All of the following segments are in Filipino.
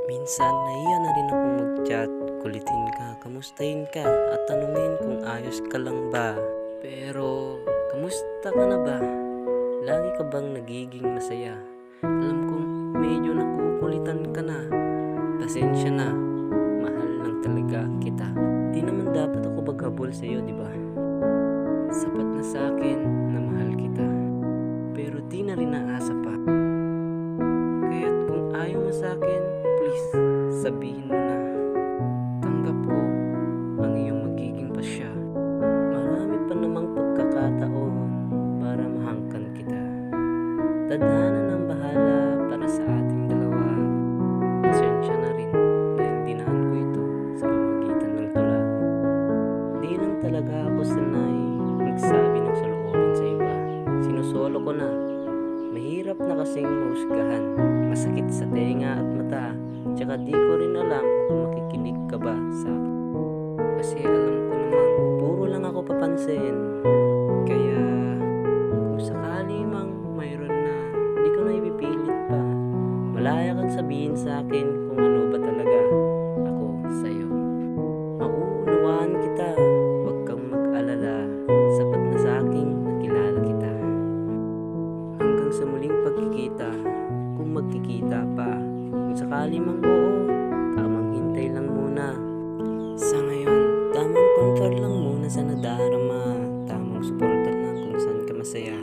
Minsan nahiya na rin akong mag-chat, kulitin ka, kamustahin ka, at tanungin kung ayos ka lang ba. Pero, kamusta ka na ba? Lagi ka bang nagiging masaya? Alam kong medyo nakukulitan ka na. Pasensya na, mahal lang talaga kita. Di naman dapat ako maghabol sa'yo, di ba? Sapat na sa akin na mahal kita. Pero di na rin naasa pa. Kaya't kung ayaw mo sa akin, please, sabihin mo na. Tanggap ko ang iyong magiging pasya. Marami pa namang pagkakataon para mahangkan kita. Tadhana ng bahala para sa ating dalawa. Pasensya na rin dahil dinaan ko ito sa pamagitan ng tula. Di lang talaga ako sanay magsabi ng saloobin sa iba. Sinusolo ko na. Mahirap na kasing mahusgahan. Masakit sa tenga at mata. Tsaka di ko rin alam kung makikinig ka ba sa akin. Kasi alam ko naman, puro lang ako papansin. Kaya, kung sakali mang mayroon na, di ko na ipipilit pa. Malaya kang sabihin sa akin kung ano ba talaga ako sa'yo. Mauunawaan kita, huwag kang mag-alala. Sapat na sa aking nakilala kita. Hanggang sa muling pagkikita, kung magkikita pa. Kung sakali mang oo, tamang hintay lang muna. Sa ngayon, tamang control lang muna sa nadarama. Tamang suporta lang kung saan ka masaya.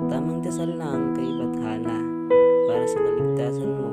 Tamang dasal lang kay Bathala para sa kaligtasan mo